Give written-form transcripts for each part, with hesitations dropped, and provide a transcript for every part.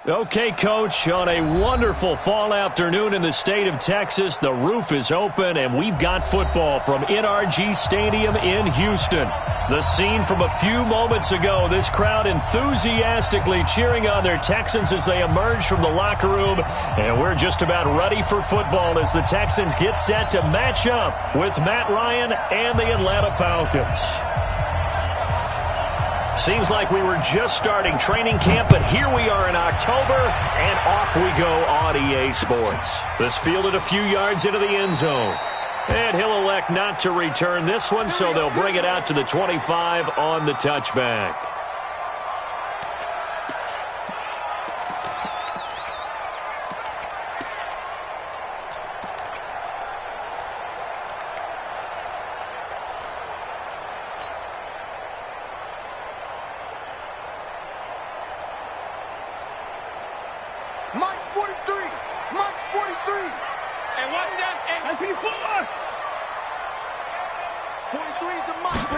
Okay, Coach, on a wonderful fall afternoon in the state of Texas, the roof is open, and we've got football from NRG Stadium in Houston. The scene from a few moments ago, this crowd enthusiastically cheering on their Texans as they emerge from the locker room, and we're just about ready for football as the Texans get set to match up with Matt Ryan and the Atlanta Falcons. Seems like we were just starting training camp, but here we are in October, and off we go on EA Sports. This fielded a few yards into the end zone. And he'll elect not to return this one, so they'll bring it out to the 25 on the touchback. Mike's 43. Mike's 43. And watch that. And 54. 43 is the Mike.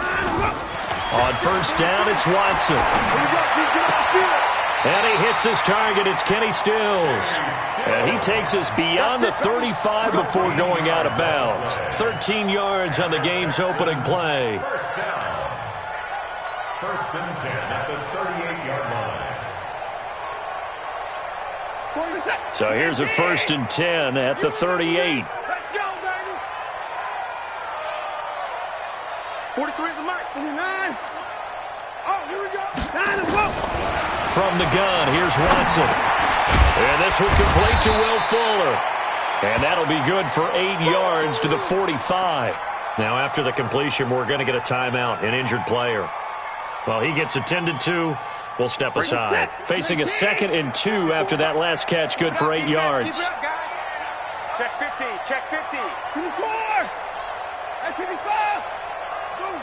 On first down, it's Watson. Here we go. Get off the field. And he hits his target. It's Kenny Stills. And he takes us beyond the 35 before going out of bounds. 13 yards on the game's opening play. First down. First and 10 at the 38-yard line. So here's a first and 10 at the 38. Let's go, baby. 43 is the Mike. 49. Oh, here we go. 9 go. From the gun, here's Watson. And this will complete to Will Fuller. And that'll be good for 8 yards to the 45. Now, after the completion, we're going to get a timeout, an injured player. Well, he gets attended to. We'll step aside. Facing a 2nd and 2 after that last catch, good for 8 yards. Keep it up, guys. Check 50. Check 50. 54. At 55. Zoom.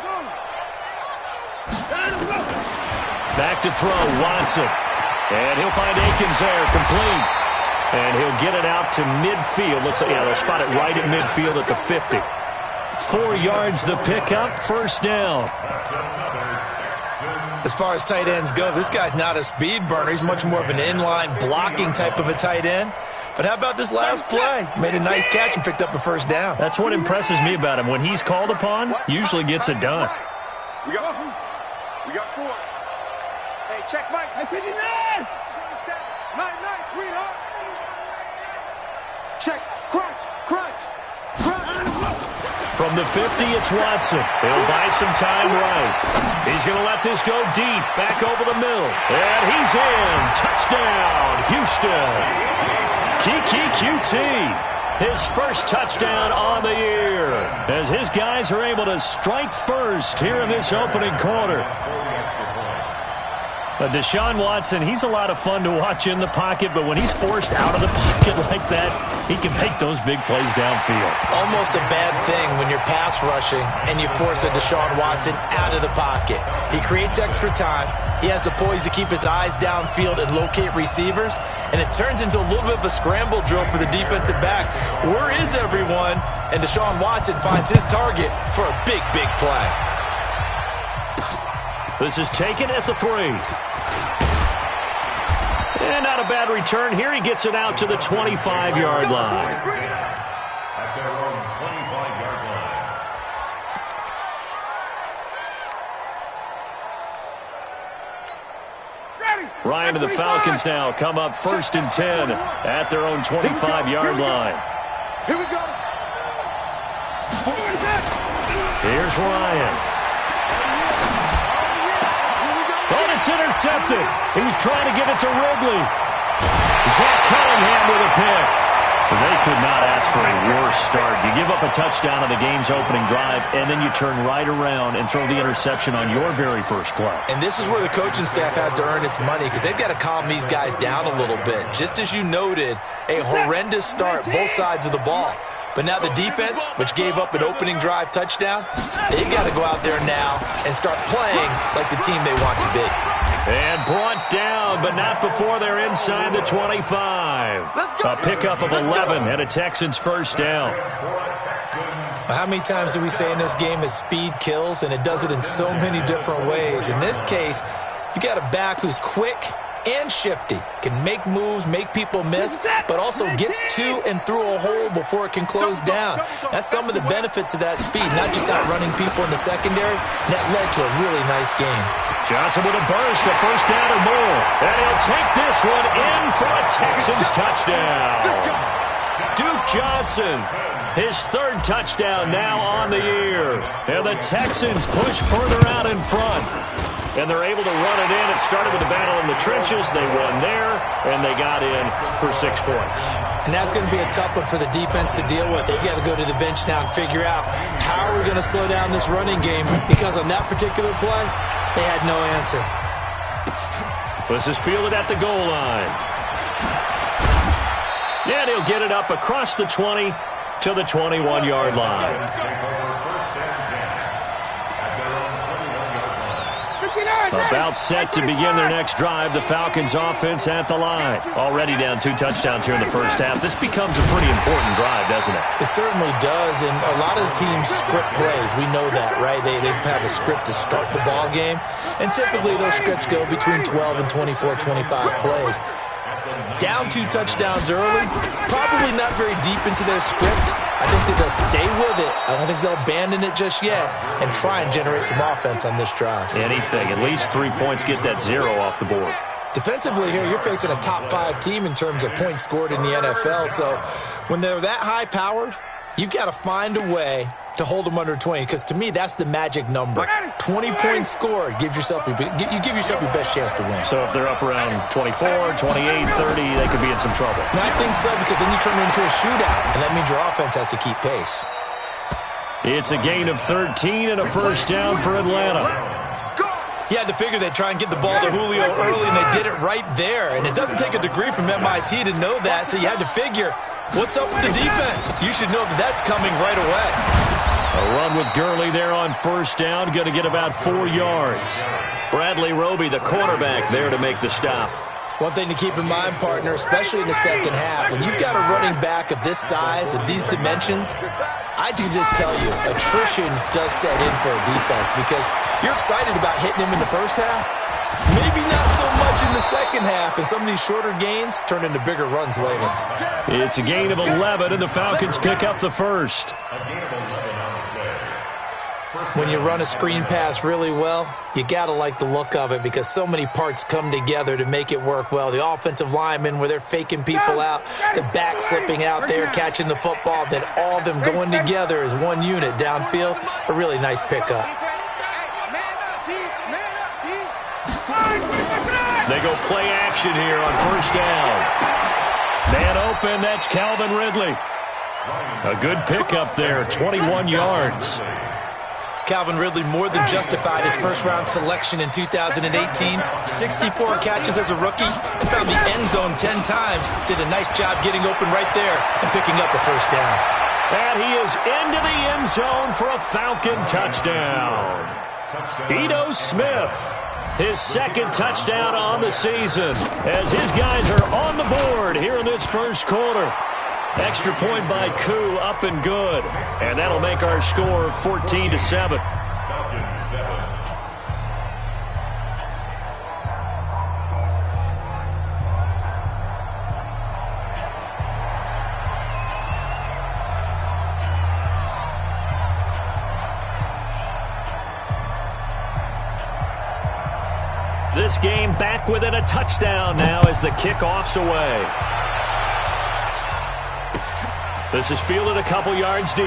Back to throw, Watson. And he'll find Akins there, complete. And he'll get it out to midfield. Looks like, yeah, they'll spot it right at midfield at the 50. 4 yards the pickup, first down. As far as tight ends go, this guy's not a speed burner. He's much more of an inline blocking type of a tight end. But how about this last play? Made a nice catch and picked up a first down. That's what impresses me about him. When he's called upon, usually gets it done. We got 4. Hey, check Mike. 59. 27. Nice, sweetheart. Check. Crunch. From the 50, it's Watson. He'll buy some time right. He's going to let this go deep, back over the middle. And he's in. Touchdown, Houston. Kiki QT. His first touchdown on the year. As his guys are able to strike first here in this opening quarter. Deshaun Watson, he's a lot of fun to watch in the pocket, but when he's forced out of the pocket like that, he can make those big plays downfield. Almost a bad thing when you're pass rushing and you force a Deshaun Watson out of the pocket. He creates extra time. He has the poise to keep his eyes downfield and locate receivers, and it turns into a little bit of a scramble drill for the defensive backs. Where is everyone? And Deshaun Watson finds his target for a big play. This is taken at the 3. And not a bad return here. He gets it out to the 25-yard line. At their own 25-yard line. Ryan and the Falcons now come up first and 10 at their own 25-yard line. Here we go. Here's Ryan. Oh, it's intercepted. He was trying to get it to Ridley. Zach Cunningham with a pick. They could not ask for a worse start. You give up a touchdown on the game's opening drive, and then you turn right around and throw the interception on your very first play. And this is where the coaching staff has to earn its money, because they've got to calm these guys down a little bit. Just as you noted, a horrendous start, both sides of the ball. But now the defense, which gave up an opening drive touchdown, they've got to go out there now and start playing like the team they want to be. And brought down, but not before they're inside the 25. A pickup of 11 and a Texans first down. How many times do we say in this game that speed kills, and it does it in so many different ways? In this case, you got a back who's quick, and shifty. Can make moves, make people miss, but also gets to and through a hole before it can close down. That's some of the benefits of that speed, not just outrunning people in the secondary. And that led to a really nice game. Johnson with a burst, a first down or more. And he'll take this one in for a Texans touchdown. Duke Johnson, his third touchdown now on the year. And the Texans push further out in front. And they're able to run it in. It started with a battle in the trenches. They won there, and they got in for 6 points. And that's going to be a tough one for the defense to deal with. They've got to go to the bench now and figure out how are we going to slow down this running game, because on that particular play, they had no answer. This is fielded at the goal line. And he'll get it up across the 20 to the 21-yard line. About set to begin their next drive. The Falcons offense at the line. Already down 2 touchdowns here in the first half. This becomes a pretty important drive, doesn't it? It certainly does, and a lot of the teams script plays. We know that, right? They have a script to start the ball game, and typically those scripts go between 12 and 24, 25 plays. Down 2 touchdowns early, probably not very deep into their script. I think that they'll stay with it. I don't think they'll abandon it just yet and try and generate some offense on this drive. Anything. At least 3 points, get that 0 off the board. Defensively here, you're facing a top 5 team in terms of points scored in the NFL. So when they're that high-powered, you've got to find a way to hold them under 20, because to me, that's the magic number. 20 points scored, you give yourself your best chance to win. So if they're up around 24, 28, 30, they could be in some trouble. And I think so, because then you turn it into a shootout, and that means your offense has to keep pace. It's a gain of 13 and a first down for Atlanta. You had to figure they'd try and get the ball to Julio early, and they did it right there. And it doesn't take a degree from MIT to know that, so you had to figure, what's up with the defense? You should know that that's coming right away. A run with Gurley there on first down, going to get about 4 yards. Bradley Roby, the quarterback, there to make the stop. One thing to keep in mind, partner, especially in the second half, when you've got a running back of this size, of these dimensions, I can just tell you, attrition does set in for a defense, because you're excited about hitting him in the first half. Maybe not so much in the second half, and some of these shorter gains turn into bigger runs later. It's a gain of 11, and the Falcons pick up the first. When you run a screen pass really well, you got to like the look of it, because so many parts come together to make it work well. The offensive linemen, where they're faking people out, the back slipping out there, catching the football, then all of them going together as one unit downfield. A really nice pickup. They go play action here on first down. Man open, that's Calvin Ridley. A good pickup there, 21 yards. Calvin Ridley more than justified his first-round selection in 2018. 64 catches as a rookie and found the end zone 10 times. Did a nice job getting open right there and picking up a first down. And he is into the end zone for a Falcon touchdown. Ito Smith, his second touchdown on the season, as his guys are on the board here in this first quarter. Extra point by Koo, up and good. And that'll make our score 14-7. This game back within a touchdown now as the kickoff's away. This is fielded a couple yards deep.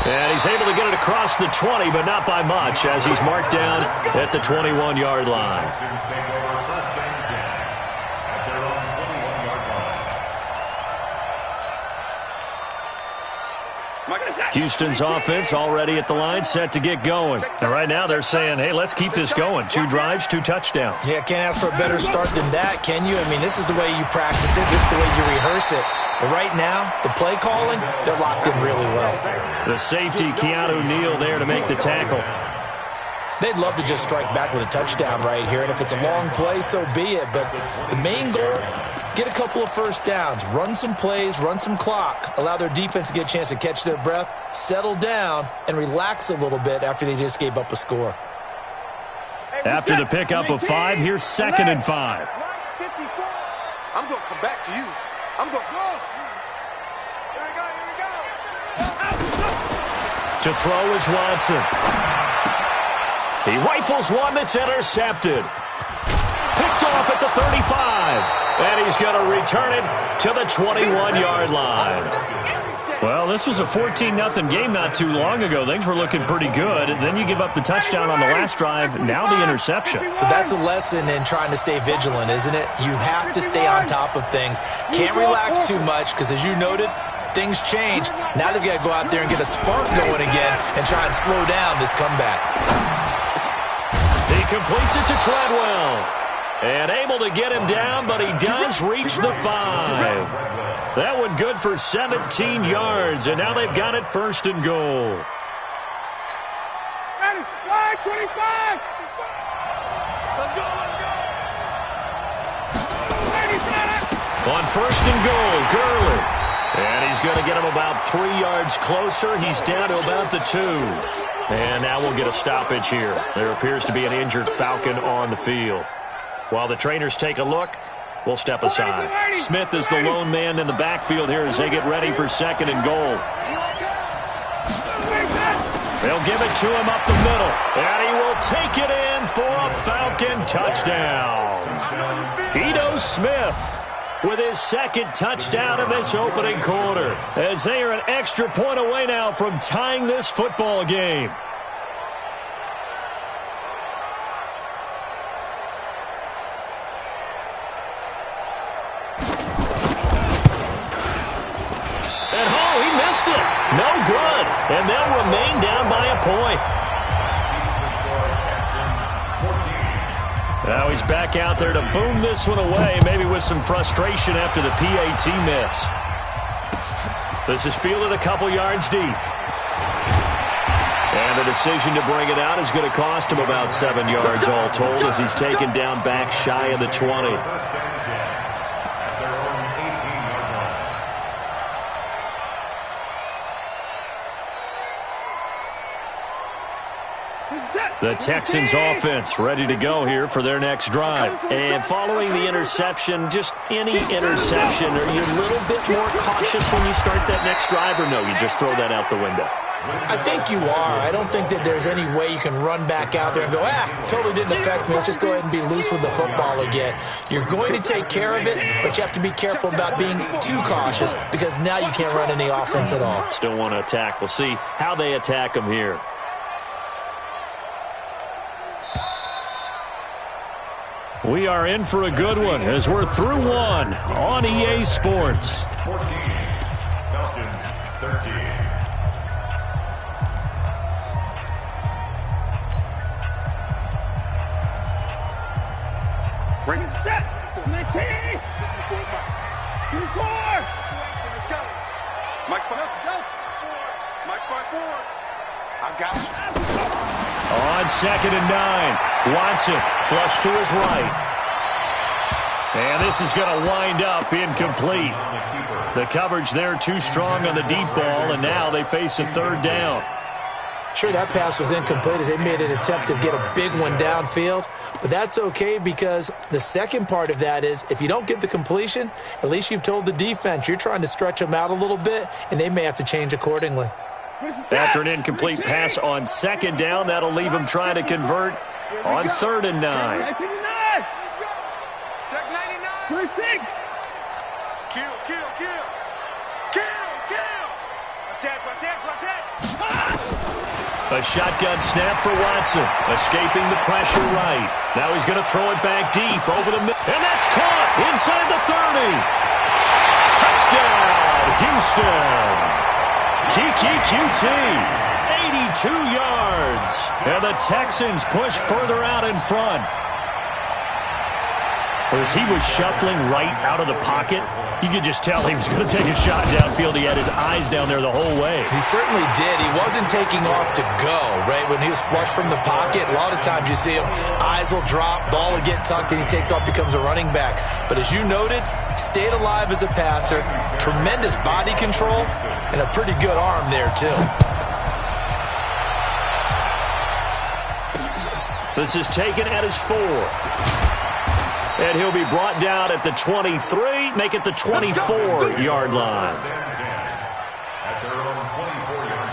And he's able to get it across the 20, but not by much, as he's marked down at the 21-yard line. Houston's offense already at the line, set to get going. And right now they're saying, hey, let's keep this going. 2 drives, 2 touchdowns. Yeah, can't ask for a better start than that, can you? I mean, this is the way you practice it. This is the way you rehearse it. But right now, the play calling, they're locked in really well. The safety, Keanu Neal, there to make the tackle. They'd love to just strike back with a touchdown right here. And if it's a long play, so be it. But the main goal, get a couple of first downs, run some plays, run some clock, allow their defense to get a chance to catch their breath, settle down, and relax a little bit after they just gave up a score. After the pickup of 5, here's 2nd and 5. I'm going to come back to you. I'm going to go. Here we go. To throw is Watson. He rifles one that's intercepted. Picked off at the 35. And he's going to return it to the 21-yard line. Well, this was a 14-0 game not too long ago. Things were looking pretty good. Then you give up the touchdown on the last drive. Now the interception. So that's a lesson in trying to stay vigilant, isn't it? You have to stay on top of things. Can't relax too much because, as you noted, things change. Now they've got to go out there and get a spark going again and try and slow down this comeback. He completes it to Treadwell. And able to get him down, but he does reach the 5. That one good for 17 yards, and now they've got it 1st and goal. Ready, 25. Let's go. On 1st and goal, Gurley. And he's going to get him about 3 yards closer. He's down to about the 2. And now we'll get a stoppage here. There appears to be an injured Falcon on the field. While the trainers take a look, we'll step aside. Smith is the lone man in the backfield here as they get ready for 2nd and goal. They'll give it to him up the middle, and he will take it in for a Falcon touchdown. Ito Smith with his 2nd touchdown in this opening quarter, as they are an extra point away now from tying this football game. No good, and they'll remain down by a point. Now he's back out there to boom this one away, maybe with some frustration after the PAT miss. This is fielded a couple yards deep. And the decision to bring it out is going to cost him about 7 yards all told as he's taken down back shy of the 20. The Texans offense ready to go here for their next drive. And following the interception, just any interception, are you a little bit more cautious when you start that next drive, or no, you just throw that out the window? I think you are. I don't think that there's any way you can run back out there and go, totally didn't affect me. Let's just go ahead and be loose with the football again. You're going to take care of it, but you have to be careful about being too cautious because now you can't run any offense at all. Still want to attack. We'll see how they attack them here. We are in for a good one as we're through one on EA Sports. 14, Falcons 13. Bring it set. 19. 24. Let's go. Mike Spot. Go. Mike Spot forward. I got you. On 2nd and 9, Watson flush to his right. And this is going to wind up incomplete. The coverage there too strong on the deep ball, and now they face a 3rd down. Sure, that pass was incomplete as they made an attempt to get a big one downfield, but that's okay because the second part of that is if you don't get the completion, at least you've told the defense you're trying to stretch them out a little bit, and they may have to change accordingly. After an incomplete pass on 2nd down, that'll leave him trying to convert on 3rd and 9. Check 99. 26. Kill. Watch it. A shotgun snap for Watson, escaping the pressure right. Now he's going to throw it back deep over the middle. And that's caught inside the 30. Touchdown, Houston. QT, 82 yards. And the Texans push further out in front. As he was shuffling right out of the pocket, you could just tell he was going to take a shot downfield. He had his eyes down there the whole way. He certainly did. He wasn't taking off to go, right? When he was flush from the pocket, a lot of times you see him, eyes will drop, ball will get tucked, and he takes off, becomes a running back. But as you noted, stayed alive as a passer, tremendous body control, and a pretty good arm there, too. This is taken at his 4. And he'll be brought down at the 23, make it the 24-yard line. At their own 24-yard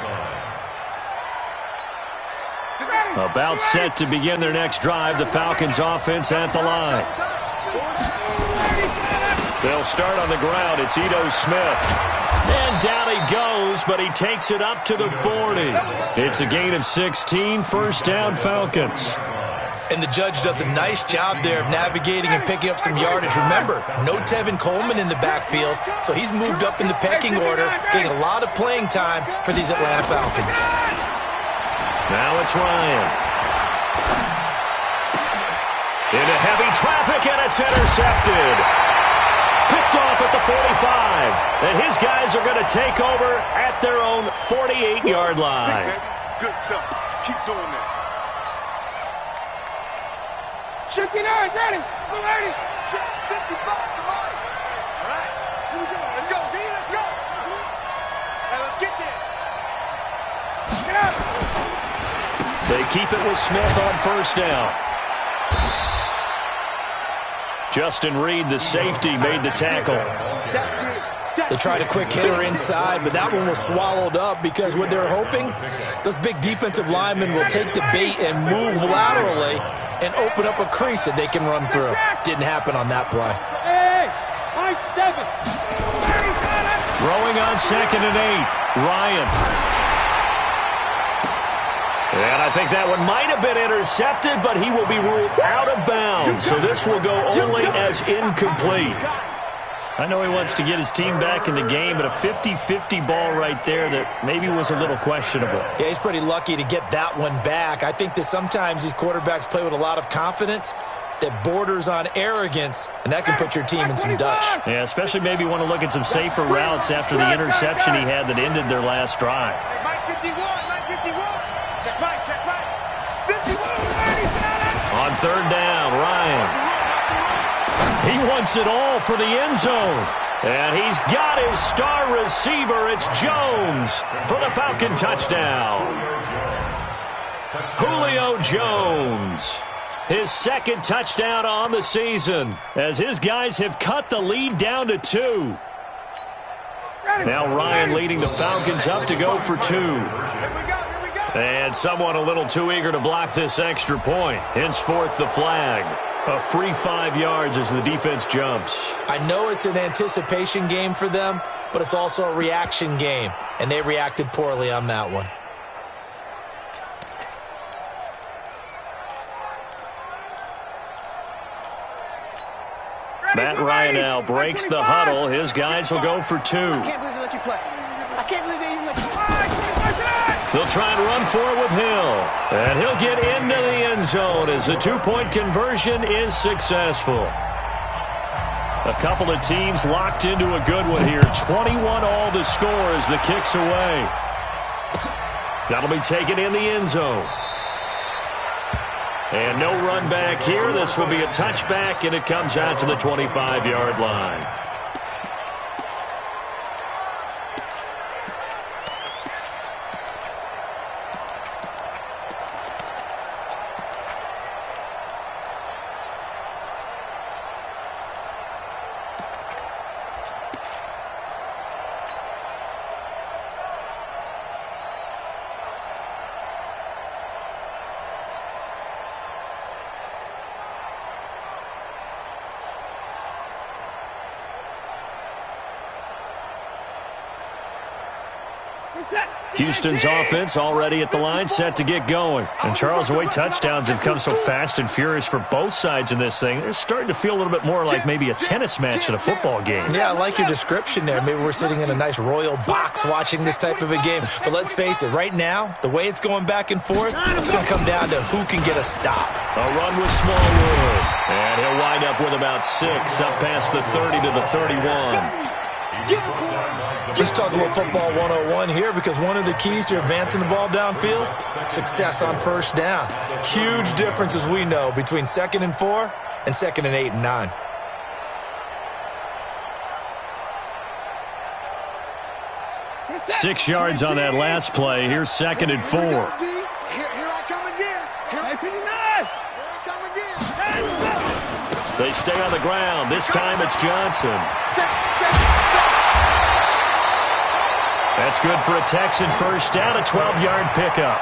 line. About set to begin their next drive, the Falcons offense at the line. They'll start on the ground. It's Ito Smith. And down he goes, but he takes it up to the 40. It's a gain of 16, first down Falcons. And the judge does a nice job there of navigating and picking up some yardage. Remember, no Tevin Coleman in the backfield, so he's moved up in the pecking order, getting a lot of playing time for these Atlanta Falcons. Now it's Ryan. Into heavy traffic, and it's intercepted. Picked off at the 45. And his guys are going to take over at their own 48-yard line. Good stuff. Keep doing that. Chicken on, ready. We're ready. 55, come on. All right. Here we go. Let's go, D. Let's go. Now let's get there. Get up. They keep it with Smith on first down. Justin Reed, the safety, made the tackle. They tried a quick hitter inside, but that one was swallowed up because what they're hoping, those big defensive linemen will take the bait and move laterally and open up a crease that they can run through. Didn't happen on that play. Hey, 7. Throwing on 2nd and 8, Ryan. And I think that one might have been intercepted, but he will be ruled out of bounds. So this will go only as incomplete. I know he wants to get his team back in the game, but a 50-50 ball right there that maybe was a little questionable. Yeah, he's pretty lucky to get that one back. I think that sometimes these quarterbacks play with a lot of confidence that borders on arrogance, and that can put your team in some Dutch. Yeah, especially maybe want to look at some safer routes after the interception he had that ended their last drive. Mike 51, Mike 51. Check right, check right. 51, on 3rd down, Ryan. He wants it all for the end zone. And he's got his star receiver. It's Jones for the Falcon touchdown. Julio Jones. His 2nd touchdown on the season as his guys have cut the lead down to 2. Now Ryan leading the Falcons up to go for 2. And someone a little too eager to block this extra point. Henceforth the flag. A free 5 yards as the defense jumps. I know it's an anticipation game for them, but it's also a reaction game, and they reacted poorly on that one. Matt Ryan now breaks the huddle. His guys will go for 2. I can't believe they let you play. I can't believe they even let you play. They'll try and run for it with Hill. And he'll get into the end zone as the 2-point conversion is successful. A couple of teams locked into a good one here. 21 all the score as the kick's away. That'll be taken in the end zone. And no run back here. This will be a touchback, and it comes out to the 25-yard line. Houston's offense already at the line, set to get going. And Charles, the way touchdowns have come so fast and furious for both sides in this thing, it's starting to feel a little bit more like maybe a tennis match in a football game. Yeah, I like your description there. Maybe we're sitting in a nice royal box watching this type of a game. But let's face it, right now, the way it's going back and forth, it's going to come down to who can get a stop. A run with Smallwood. And he'll wind up with about 6, up past the 30 to the 31. Let's talk a little football 101 here, because one of the keys to advancing the ball downfield, success on first down. Huge difference, as we know, between 2nd and 4 and 2nd and 8 and 9. Six yards on that last play. Here's 2nd and 4. Here I come again. Here I 59. stay on the ground. This time it's Johnson. That's good for a Texan first down, a 12-yard pickup.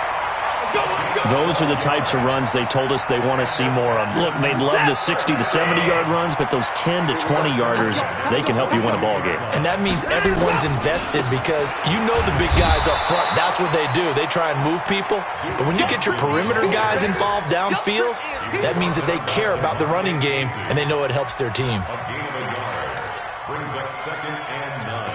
Those are the types of runs they told us they want to see more of. Look, they'd love the 60 to 70-yard runs, but those 10 to 20-yarders, they can help you win a ball game. And that means everyone's invested because you know the big guys up front. That's what they do. They try and move people. But when you get your perimeter guys involved downfield, that means that they care about the running game, and they know it helps their team. A gain of a yard brings up 2nd and 9.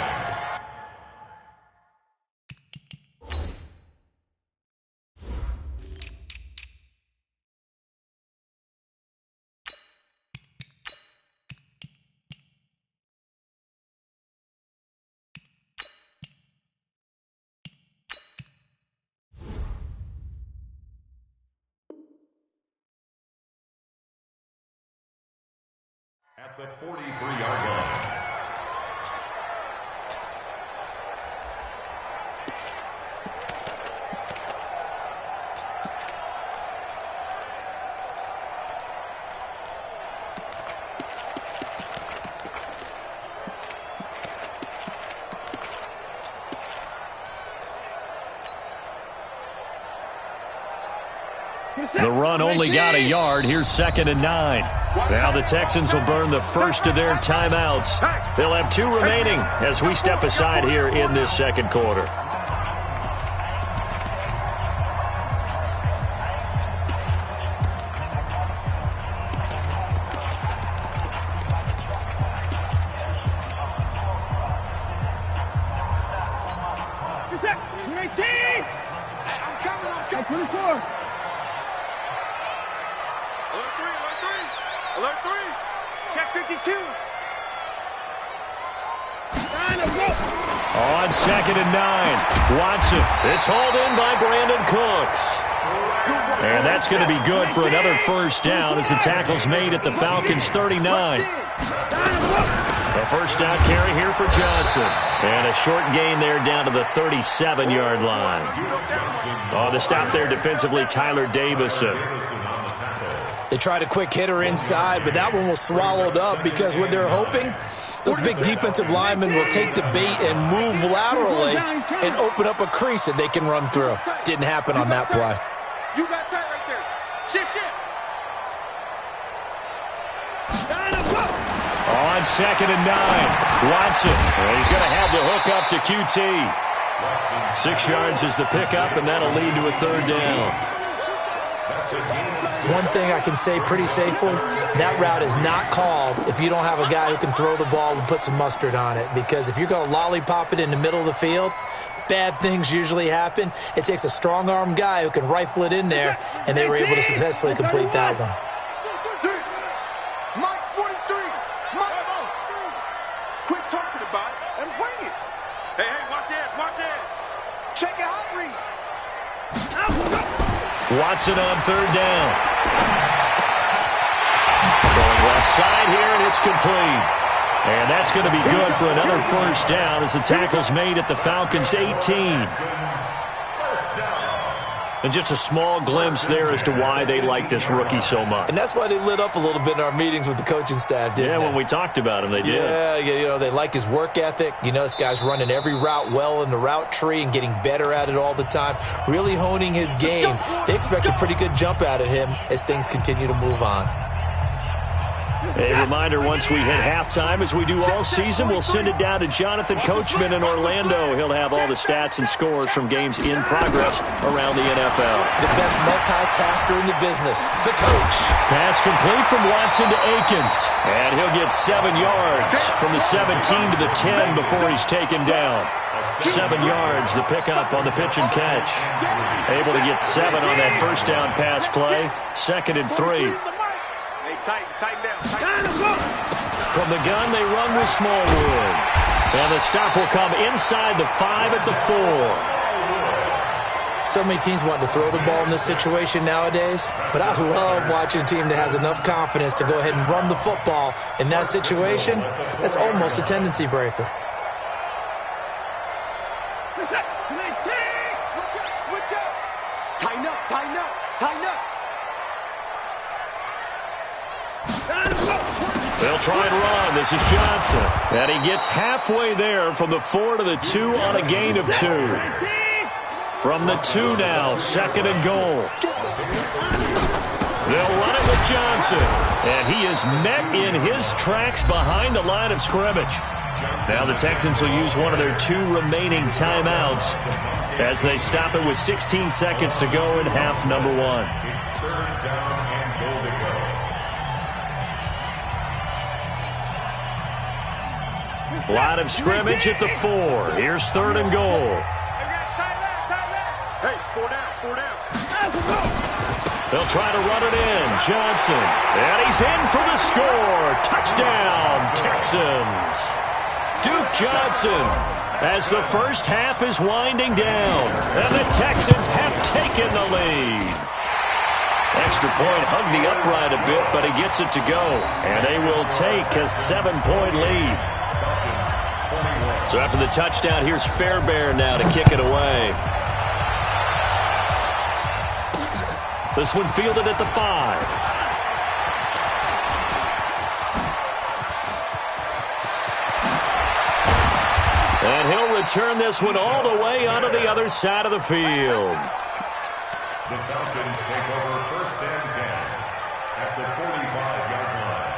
At the 43-yard line. The run only got a yard. Here's 2nd and 9. Now the Texans will burn the first of their timeouts. They'll have 2 remaining as we step aside here in this second quarter. On 2nd and 9, Watson. It's hauled in by Brandon Cooks. And that's going to be good for another first down as the tackle's made at the Falcons' 39. A first down carry here for Johnson. And a short gain there down to the 37-yard line. Oh, the stop there defensively, Tyler Davison. They tried a quick hitter inside, but that one was swallowed up because what they're hoping, those big defensive linemen will take the bait and move laterally and open up a crease that they can run through. Didn't happen on that play. You got tight right there. Shift. On 2nd and 9, Watson. He's going to have the hook up to QT. 6 yards is the pickup, and that'll lead to a third down. One thing I can say pretty safely, that route is not called if you don't have a guy who can throw the ball and put some mustard on it. Because if you're going to lollipop it in the middle of the field, bad things usually happen. It takes a strong-arm guy who can rifle it in there, and they were able to successfully complete that one. Mike's 43. Mike. Quit talking about it and bring it. Hey, watch it. Check it out, Reed. Watson on third down. Going left side here, and it's complete. And that's going to be good for another first down as the tackle's made at the Falcons' 18. And just a small glimpse there as to why they like this rookie so much. And that's why they lit up a little bit in our meetings with the coaching staff, didn't they? Yeah, when we talked about him, they did. Yeah, they like his work ethic. This guy's running every route well in the route tree and getting better at it all the time, really honing his game. They expect a pretty good jump out of him as things continue to move on. A reminder, once we hit halftime, as we do all season, we'll send it down to Jonathan Coachman in Orlando. He'll have all the stats and scores from games in progress around the NFL. The best multitasker in the business, the coach. Pass complete from Watson to Akins. And he'll get 7 yards from the 17 to the 10 before he's taken down. 7 yards, the pickup on the pitch and catch. Able to get 7 on that first down pass play. 2nd and 3. Tighten down. From the gun, they run with Smallwood. And the stop will come inside the 5 at the 4. So many teams want to throw the ball in this situation nowadays, but I love watching a team that has enough confidence to go ahead and run the football in that situation. That's almost a tendency breaker. Switch up. Tighten up. They'll try and run. This is Johnson. And he gets halfway there from the 4 to the 2 on a gain of 2. From the 2 now, 2nd and goal. They'll run it with Johnson. And he is met in his tracks behind the line of scrimmage. Now the Texans will use one of their 2 remaining timeouts as they stop it with 16 seconds to go in half number 1. Line of scrimmage at the 4. Here's 3rd and goal. Hey, 4 down. They'll try to run it in. Johnson. And he's in for the score. Touchdown, Texans. Duke Johnson as the first half is winding down. And the Texans have taken the lead. Extra point hugged the upright a bit, but he gets it to go. And they will take a 7-point lead. So after the touchdown, here's Fairbairn now to kick it away. This one fielded at the 5. And he'll return this one all the way onto the other side of the field. The Falcons take over 1st and 10 at the 45-yard line.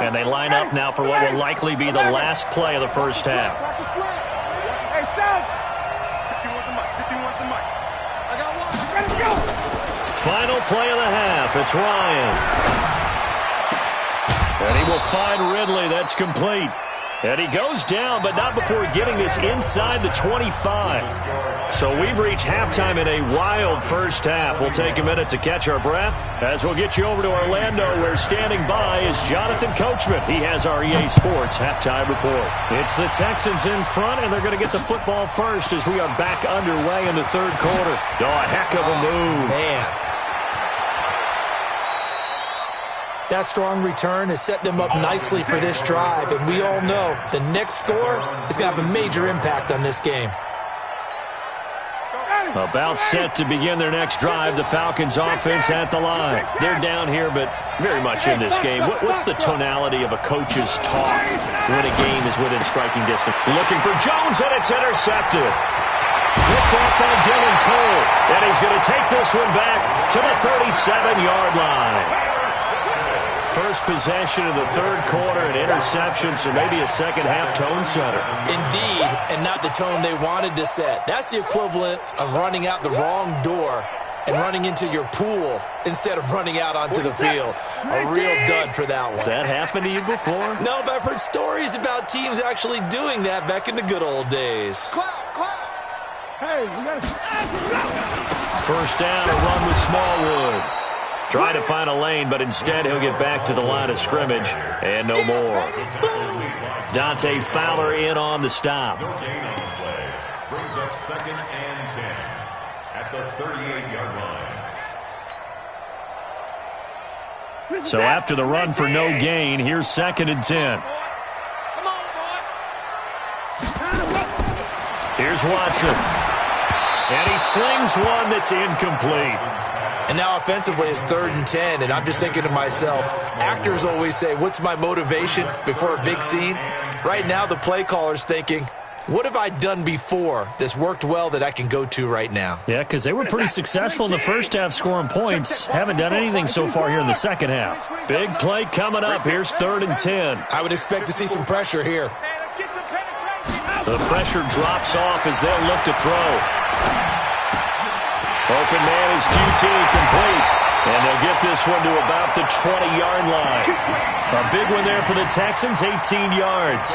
And they line up now for what will likely be the last play of the first half. Hey, Sam. 51's the mic. I got one. Let's go. Final play of the half. It's Ryan. And he will find Ridley. That's complete. And he goes down, but not before getting this inside the 25. So we've reached halftime in a wild first half. We'll take a minute to catch our breath as we'll get you over to Orlando, where standing by is Jonathan Coachman. He has our EA Sports halftime report. It's the Texans in front, and they're going to get the football first as we are back underway in the 3rd quarter. Oh, a heck of a move. Man. That strong return has set them up nicely for this drive, and we all know the next score is going to have a major impact on this game. About set to begin their next drive, the Falcons offense at the line. They're down here, but very much in this game. What's the tonality of a coach's talk when a game is within striking distance? Looking for Jones, and it's intercepted. Picked off by Dylan Cole, and he's going to take this one back to the 37-yard line. First possession of the 3rd quarter, an interception, so maybe a second-half tone setter. Indeed, and not the tone they wanted to set. That's the equivalent of running out the wrong door and running into your pool instead of running out onto the field. A real dud for that one. Has that happened to you before? No, but I've heard stories about teams actually doing that back in the good old days. Hey, we got to... First down, a run with Smallwood. Try to find a lane, but instead he'll get back to the line of scrimmage, and no more. Dante Fowler in on the stop. No gain on the play. Brings up 2nd and 10 at the 38-yard line. So after the run for no gain, here's 2nd and 10. Here's Watson. And he slings one that's incomplete. And now offensively it's 3rd and 10, and I'm just thinking to myself, actors always say, what's my motivation before a big scene? Right now the play caller's thinking, what have I done before that's worked well that I can go to right now? Yeah, because they were pretty successful in the first half scoring points. Haven't done anything so far here in the second half. Big play coming up. Here's 3rd and 10. I would expect to see some pressure here. The pressure drops off as they'll look to throw. Open man is QT, complete. And they'll get this one to about the 20-yard line. A big one there for the Texans, 18 yards.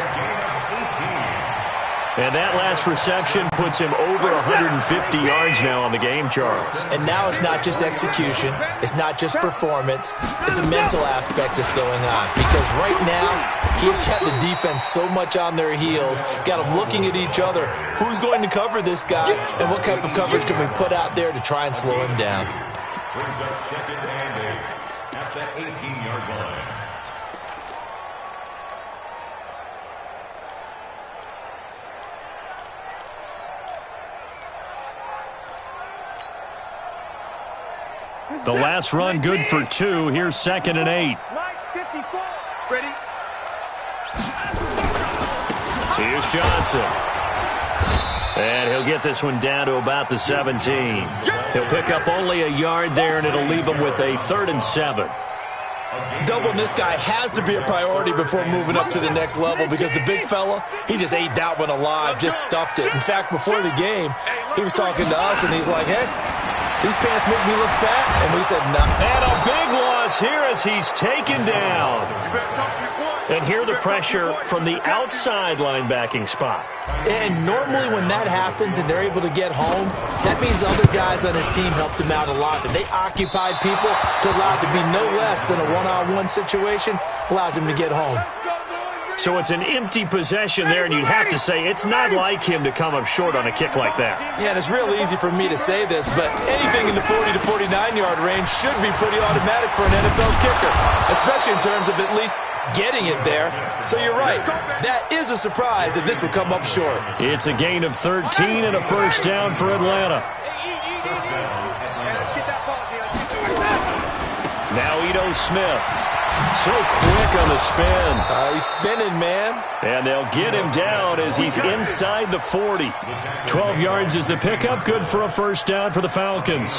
And that last reception puts him over 150 yards now on the game, Charles. And now it's not just execution. It's not just performance. It's a mental aspect that's going on. Because right now, he has kept the defense so much on their heels, got them looking at each other. Who's going to cover this guy, and what type of coverage can we put out there to try and slow him down? Brings up 2nd and 8 at the 18-yard line. The last run good for 2. Here's 2nd and 8. 54. Ready? Here's Johnson. And he'll get this one down to about the 17. He'll pick up only a yard there, and it'll leave him with a 3rd and 7. Doubling this guy has to be a priority before moving up to the next level because the big fella, he just ate that one alive, just stuffed it. In fact, before the game, he was talking to us, and he's like, hey, these pants make me look fat. And we said, no. And a big loss here as he's taken down. And here the pressure from the outside linebacking spot. And normally when that happens and they're able to get home, that means the other guys on his team helped him out a lot. That they occupied people to allow it to be no less than a one-on-one situation, allows him to get home. So it's an empty possession there, and you'd have to say it's not like him to come up short on a kick like that. Yeah, and it's real easy for me to say this, but anything in the 40 to 49-yard range should be pretty automatic for an NFL kicker, especially in terms of at least getting it there. So you're right. That is a surprise that this would come up short. It's a gain of 13 and a 1st down for Atlanta. Now Ito Smith. So quick on the spin. He's spinning, man. And they'll get him down as he's inside the 40. 12 yards is the pickup. Good for a 1st down for the Falcons.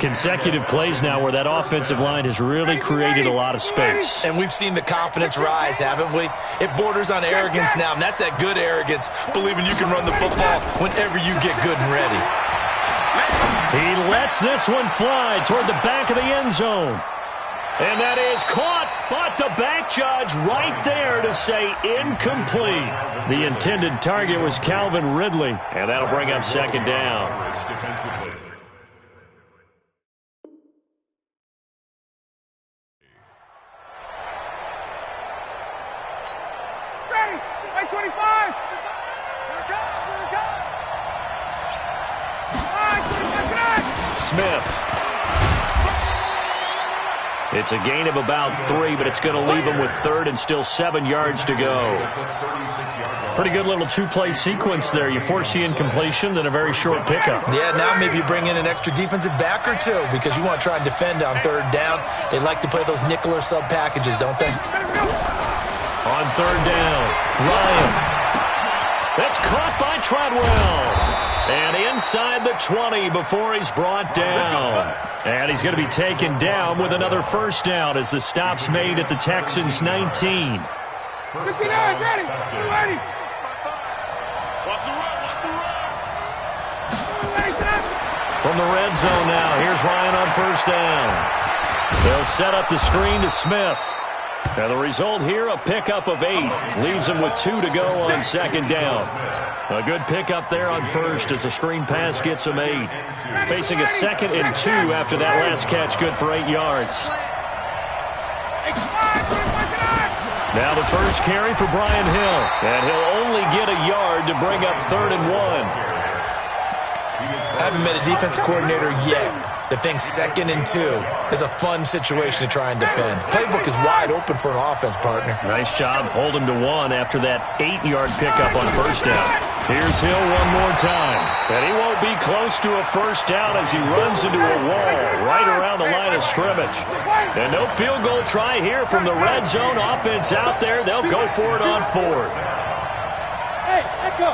Consecutive plays now where that offensive line has really created a lot of space. And we've seen the confidence rise, haven't we? It borders on arrogance now, and that's that good arrogance, believing you can run the football whenever you get good and ready. He lets this one fly toward the back of the end zone. And that is caught, but the back judge right there to say incomplete. The intended target was Calvin Ridley, and that'll bring up 2nd down. Ready? 25. Smith. It's a gain of about 3, but it's going to leave him with 3rd and still 7 yards to go. Pretty good little 2-play sequence there. You force the incompletion, then a very short pickup. Yeah, now maybe you bring in an extra defensive back or two because you want to try and defend on 3rd down. They like to play those nickel or sub packages, don't they? On 3rd down, Ryan. That's caught by Treadwell. And inside the 20 before he's brought down. And he's going to be taken down with another 1st down as the stop's made at the Texans' 19. 59, ready. Ready. Watch the run. From the red zone now, here's Ryan on 1st down. They'll set up the screen to Smith. And the result here, a pickup of 8. Leaves him with 2 to go on 2nd down. A good pickup there on 1st as a screen pass gets him 8. Facing a 2nd and 2 after that last catch, good for 8 yards. Now the first carry for Brian Hill. And he'll only get a yard to bring up 3rd and 1. I haven't met a defensive coordinator yet that thinks 2nd and 2 is a fun situation to try and defend. Playbook is wide open for an offense, partner. Nice job. Hold him to 1 after that 8-yard pickup on 1st down. Here's Hill one more time. And he won't be close to a 1st down as he runs into a wall right around the line of scrimmage. And no field goal try here from the red zone offense out there. They'll go for it on 4th. Hey, let's go.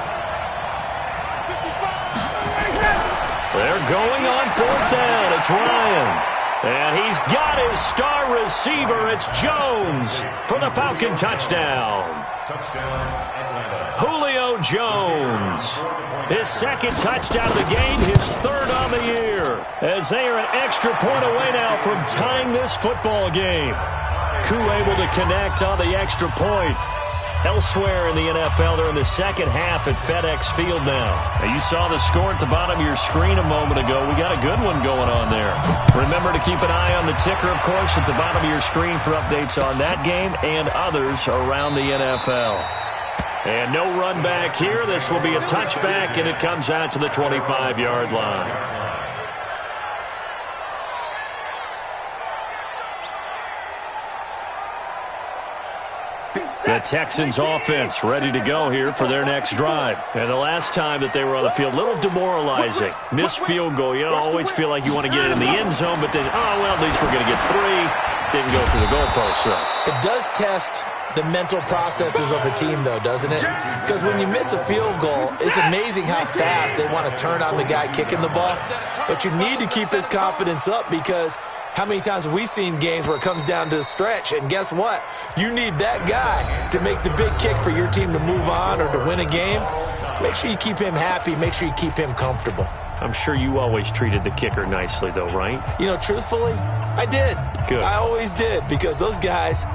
They're going on 4th down. It's Ryan. And he's got his star receiver. It's Jones for the Falcon touchdown. Julio Jones. His 2nd touchdown of the game, his 3rd on the year. As they are an extra point away now from tying this football game. Koo able to connect on the extra point. Elsewhere in the NFL, they're in the 2nd half at FedEx Field now. You saw the score at the bottom of your screen a moment ago. We got a good one going on there. Remember to keep an eye on the ticker, of course, at the bottom of your screen for updates on that game and others around the NFL. And no run back here. This will be a touchback, and it comes out to the 25-yard line. The Texans offense ready to go here for their next drive. And the last time that they were on the field, a little demoralizing. Missed field goal. You always feel like you want to get it in the end zone, but then, oh, well, at least we're going to get 3. didn't go through the goalpost, though. It does test the mental processes of a team, though, doesn't it? Because when you miss a field goal, it's amazing how fast they want to turn on the guy kicking the ball. But you need to keep his confidence up, because how many times have we seen games where it comes down to a stretch? And guess what? You need that guy to make the big kick for your team to move on or to win a game. Make sure you keep him happy. Make sure you keep him comfortable. I'm sure you always treated the kicker nicely, though, right? You know, truthfully, I did. Good. I always did, because those guys,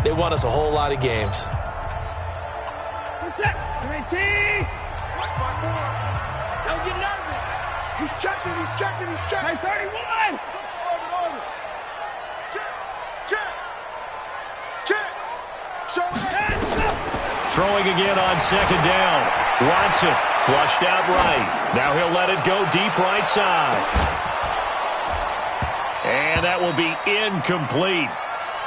they won us a whole lot of games. Don't get nervous. He's checking. Hey, 31. Check. Show it. Throwing again on second down. Watson flushed out right. Now he'll let it go deep right side. And that will be incomplete.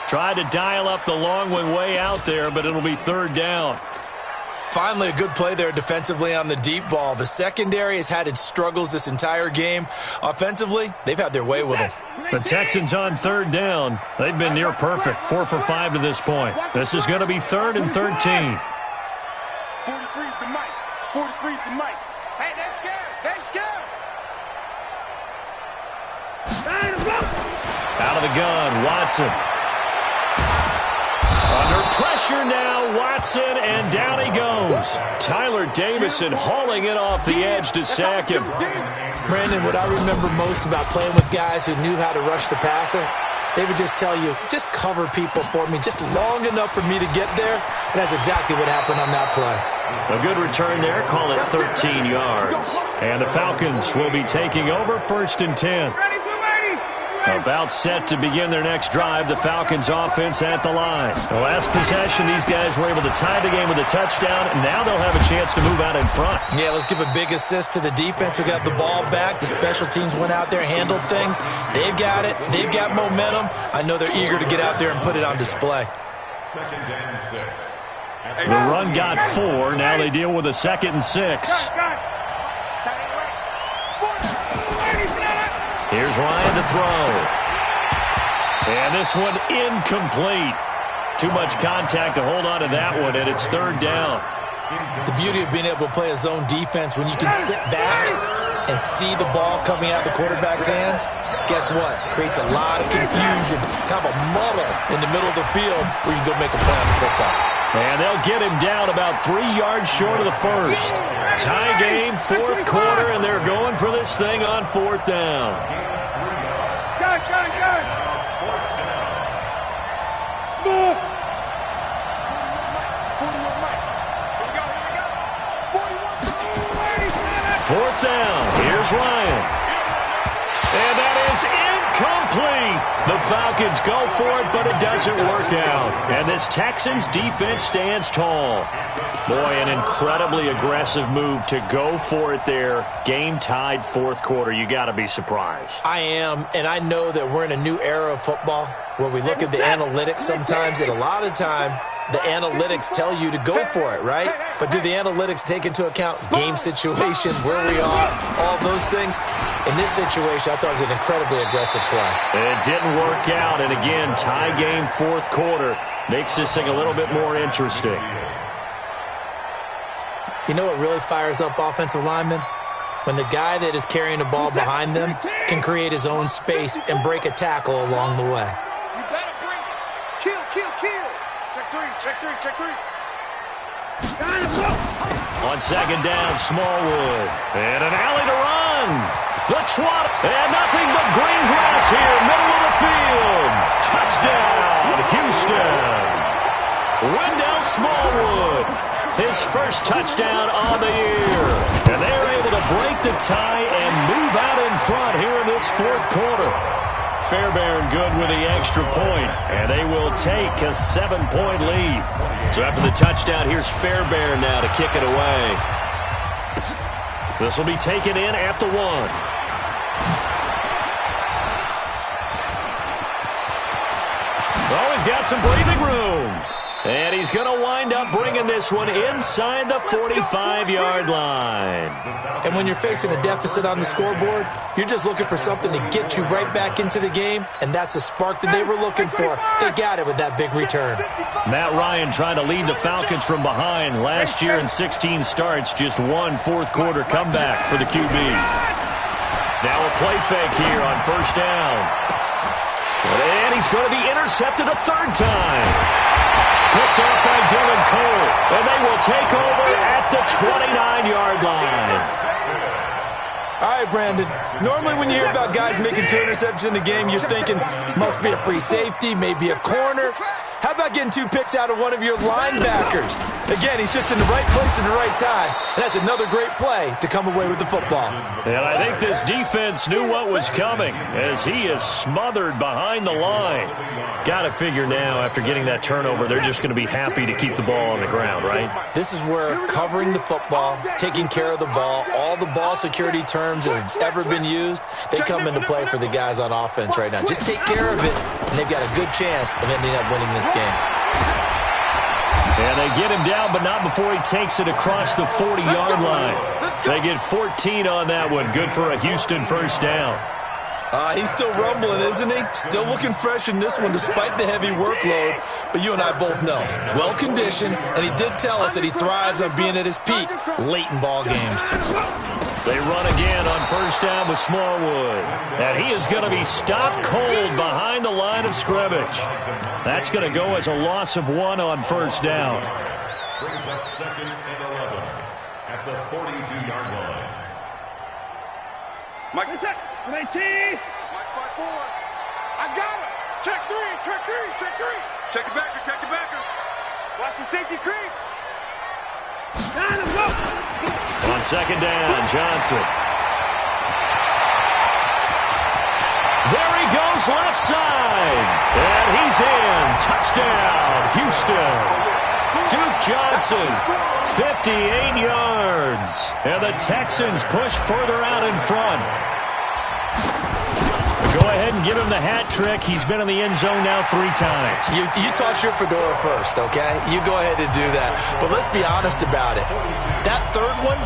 Tried to dial up the long one way out there, but it'll be third down. Finally, a good play there defensively on the deep ball. The secondary has had its struggles this entire game. Offensively, they've had their way with them. The Texans on third down. They've been near perfect, 4 for 5 to this point. This is going to be 3rd and 13. 43's the mic. 43's the mic. Hey, they're scared. Out of the gun, Watson. Under pressure now, Watson, and down he goes. Tyler Davison hauling it off the edge to sack him. Brandon, what I remember most about playing with guys who knew how to rush the passer, they would just tell you, just cover people for me, just long enough for me to get there. And that's exactly what happened on that play. A good return there, call it 13 yards. And the Falcons will be taking over 1st and 10. About set to begin their next drive, the Falcons offense at the line. The last possession, these guys were able to tie the game with a touchdown, and now they'll have a chance to move out in front. Yeah, let's give a big assist to the defense who got the ball back. The special teams went out there, handled things. They've got it. They've got momentum. I know they're eager to get out there and put it on display. 2nd and 6. The run got 4. Now they deal with a 2nd and 6. Here's Ryan to throw. And this one incomplete. Too much contact to hold on to that one, and it's 3rd down. The beauty of being able to play a zone defense, when you can sit back and see the ball coming out of the quarterback's hands, guess what? Creates a lot of confusion, kind of a muddle in the middle of the field where you can go make a play on the football. And they'll get him down about 3 yards short of the first. Tie game, 4th quarter, and they're going for this thing on 4th down. Got it. Smooth. 41 Mike. Here we go. 41. 4th down. Here's Ryan. And that is incomplete. The Falcons go for it, but it doesn't work out. And this Texans defense stands tall. Boy, an incredibly aggressive move to go for it there. Game tied 4th quarter. You got to be surprised. I am, and I know that we're in a new era of football where we look at the analytics sometimes, and a lot of time the analytics tell you to go for it, right? But do the analytics take into account game situation, where we are, all those things? In this situation, I thought it was an incredibly aggressive play. It didn't work out, and again, tie game 4th quarter makes this thing a little bit more interesting. You know what really fires up offensive linemen? When the guy that is carrying the ball behind them can create his own space and break a tackle along the way. You better bring it. Kill. Check three. On 2nd down, Smallwood. And an alley to run. The twat. And nothing but green grass here, middle of the field. Touchdown, Houston. Wendell Smallwood. His first touchdown on the year. And they're able to break the tie and move out in front here in this 4th quarter. Fairbairn good with the extra point, and they will take a 7-point lead. So after the touchdown, here's Fairbairn now to kick it away. This will be taken in at the 1. Oh, he's got some breathing room. And he's going to wind up bringing this one inside the 45-yard line. And when you're facing a deficit on the scoreboard, you're just looking for something to get you right back into the game, and that's the spark that they were looking for. They got it with that big return. Matt Ryan trying to lead the Falcons from behind. Last year in 16 starts, just one fourth-quarter comeback for the QB. Now a play fake here on first down. And he's going to be intercepted a third time. Picked off by Dylan Cole, and they will take over at the 29-yard line. All right, Brandon. Normally when you hear about guys making 2 interceptions in the game, you're thinking must be a free safety, maybe a corner. How about getting 2 picks out of one of your linebackers? Again, he's just in the right place at the right time, and that's another great play to come away with the football. And I think this defense knew what was coming as he is smothered behind the line. Got to figure now, after getting that turnover, they're just going to be happy to keep the ball on the ground, right? This is where covering the football, taking care of the ball, all the ball security terms that have ever been used, they come into play for the guys on offense right now. Just take care of it, and they've got a good chance of ending up winning this game. And they get him down, but not before he takes it across the 40-yard line. They get 14 on that one. Good for a Houston first down. He's still rumbling, isn't he? Still looking fresh in this one despite the heavy workload. But you and I both know, well-conditioned, and he did tell us that he thrives on being at his peak late in ball games. They run again on first down with Smallwood. And he is going to be stopped cold behind the line of scrimmage. That's going to go as a loss of 1 on first down. Brings up 2nd and 11 at the 42-yard line. Mike, set. 18. Mike, spot 4. I got him. Check 3, check 3, check 3. Check the backer, check the backer. Watch the safety creep. Now let's go. On second down, Johnson. There he goes, left side. And he's in. Touchdown, Houston. Duke Johnson, 58 yards. And the Texans push further out in front. Go ahead and give him the hat trick. He's been in the end zone now 3 times. You toss your fedora first, okay? You go ahead and do that. But let's be honest about it. That third one,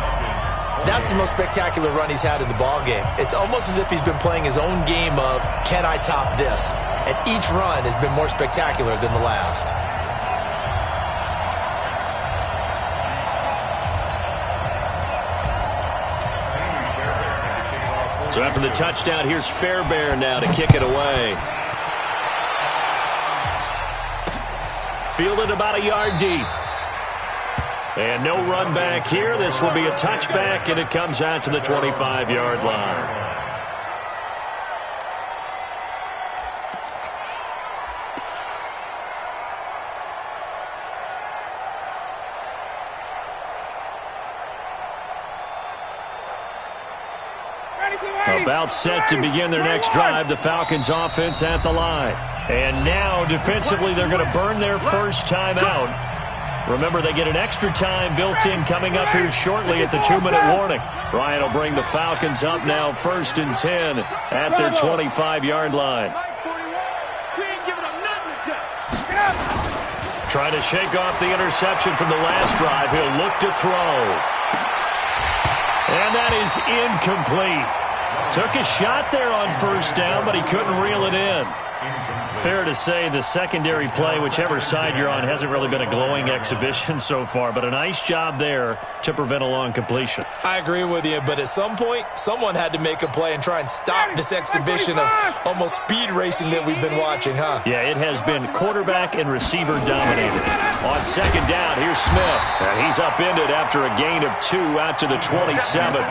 that's the most spectacular run he's had in the ballgame. It's almost as if he's been playing his own game of, can I top this? And each run has been more spectacular than the last. So after the touchdown, here's Fairbairn now to kick it away. Fielded about a yard deep. And no run back here. This will be a touchback, and it comes out to the 25-yard line. About set to begin their next drive, the Falcons offense at the line. And now, defensively, they're going to burn their first time out. Remember, they get an extra time built in coming up here shortly at the 2-minute warning. Ryan will bring the Falcons up now 1st and 10 at their 25-yard line. Trying to shake off the interception from the last drive. He'll look to throw. And that is incomplete. Took a shot there on first down, but he couldn't reel it in. Fair to say the secondary play, whichever side you're on, hasn't really been a glowing exhibition so far, but a nice job there to prevent a long completion. I agree with you, but at some point, someone had to make a play and try and stop this exhibition of almost speed racing that we've been watching, huh? Yeah, it has been quarterback and receiver dominated. On second down, here's Smith, and he's upended after a gain of 2 out to the 27.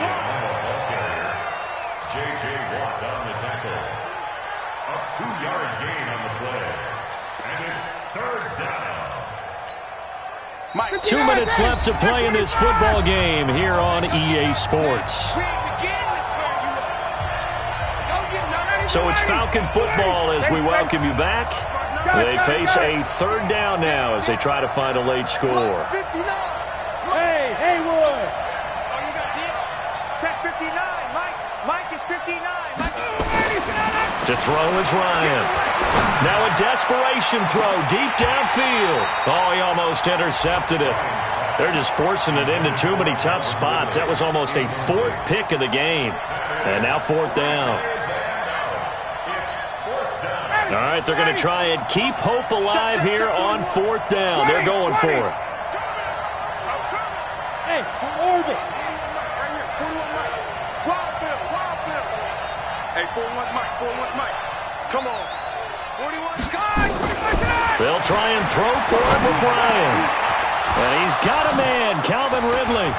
Mike. 2 minutes left to play in this football game here on EA Sports. So it's Falcon football as we welcome you back. They face a third down now as they try to find a late score. Hey, Haywood. Oh, you got deal? Check 59. Mike is 59. To throw is Ryan. Now a desperation throw deep downfield. Oh, he almost intercepted it. They're just forcing it into too many tough spots. That was almost a fourth pick of the game. And now fourth down. All right, they're going to try and keep hope alive here on fourth down. They're going for it. Hey, orbit. Right here, 41 Mike. Wild Bill, Wild Bill. Hey, 41 Mike, 41 Mike. Come on. 41 Sky, 41 Sky. They'll try and throw for it with Ryan. And he's got a man, Calvin Ridley.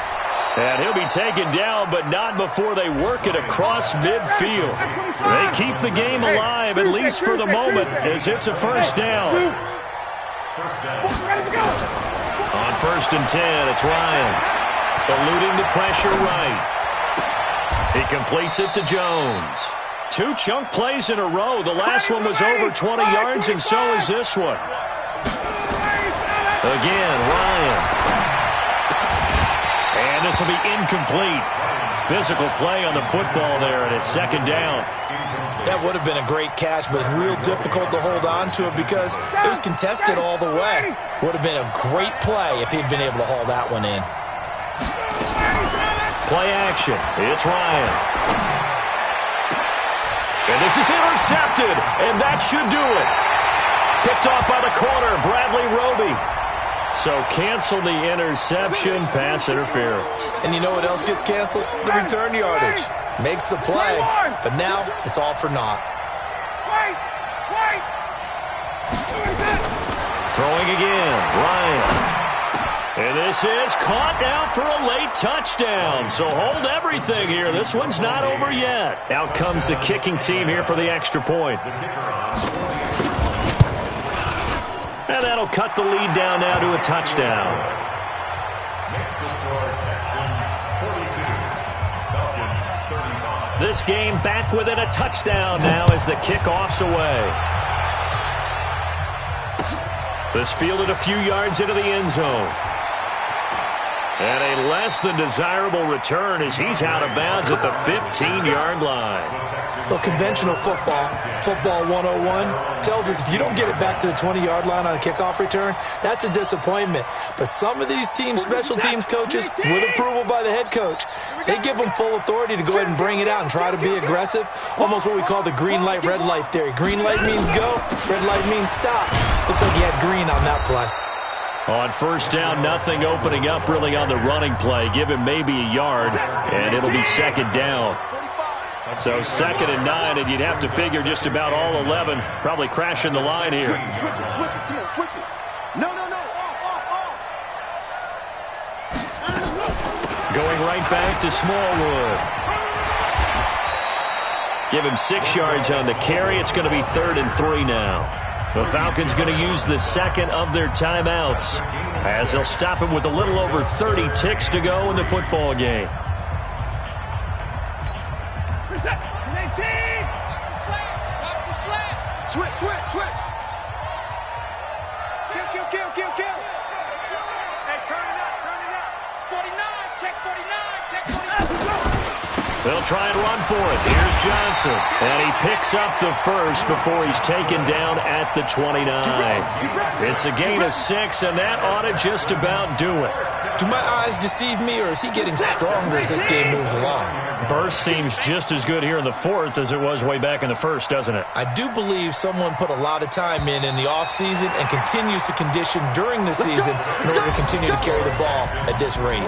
And he'll be taken down, but not before they work it across midfield. They keep the game alive, at least for the moment, as it's a first down. On 1st and 10, it's Ryan. Eluding the pressure right. He completes it to Jones. 2 chunk plays in a row. The last one was over 20 yards, and so is this one. Again, Ryan. And this will be incomplete. Physical play on the football there, and it's 2nd down. That would have been a great catch, but it's real difficult to hold on to it because it was contested all the way. Would have been a great play if he'd been able to haul that one in. Play action. It's Ryan. And this is intercepted, and that should do it. Picked off by the corner, Bradley Roby. So cancel the interception, pass interference. And you know what else gets canceled? The return yardage. Makes the play, but now it's all for naught. Throwing again, Ryan. And this is caught now for a late touchdown. So hold everything here. This one's not over yet. Out comes the kicking team here for the extra point. And that'll cut the lead down now to a touchdown. Next to score, Texans 42, Falcons 35. This game back within a touchdown now as the kickoff's away. This fielded a few yards into the end zone. And a less than desirable return as he's out of bounds at the 15-yard line. Well, conventional football 101, tells us if you don't get it back to the 20-yard line on a kickoff return, that's a disappointment. But some of these teams, special teams coaches, with approval by the head coach, they give them full authority to go ahead and bring it out and try to be aggressive. Almost what we call the green light, red light theory. Green light means go, red light means stop. Looks like he had green on that play. On 1st down, nothing opening up really on the running play. Give him maybe a yard, and it'll be 2nd down. So 2nd and 9, and you'd have to figure just about all 11 probably crashing the line here. Switch it, switch it. No. Off. Going right back to Smallwood. Give him 6 yards on the carry. It's going to be 3rd and 3 now. The Falcons going to use the 2nd of their timeouts as they'll stop him with a little over 30 ticks to go in the football game. Switch. Kill. Hey, turn it up. 49, check 49. They'll try and run for it. Here's Johnson. And he picks up the first before he's taken down at the 29. It's a gain of 6, and that ought to just about do it. Do my eyes deceive me, or is he getting stronger as this game moves along? Burst seems just as good here in the 4th as it was way back in the 1st, doesn't it? I do believe someone put a lot of time in the offseason and continues to condition during the season in order to continue to carry the ball at this rate.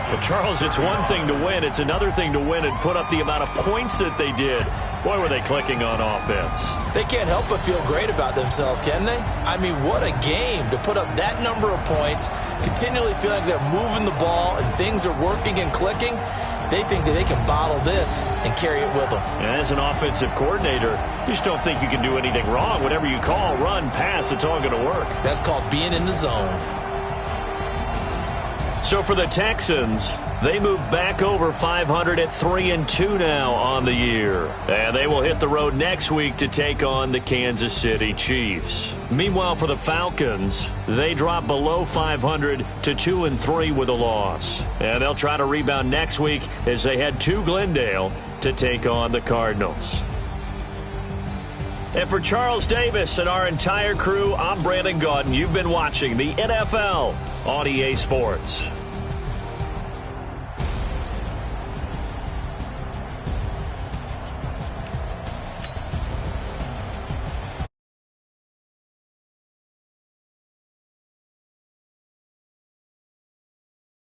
Well, Charles, it's one thing to win. It's another thing to win and put up the amount of points that they did. Boy, were they clicking on offense. They can't help but feel great about themselves, can they? I mean, what a game to put up that number of points, continually feeling like they're moving the ball and things are working and clicking. They think that they can bottle this and carry it with them. And as an offensive coordinator, you just don't think you can do anything wrong. Whatever you call, run, pass, it's all going to work. That's called being in the zone. So for the Texans, they move back over 500 at 3-2 now on the year. And they will hit the road next week to take on the Kansas City Chiefs. Meanwhile, for the Falcons, they drop below 500 to 2-3 with a loss. And they'll try to rebound next week as they head to Glendale to take on the Cardinals. And for Charles Davis and our entire crew, I'm Brandon Gaudin. You've been watching the NFL on EA Sports.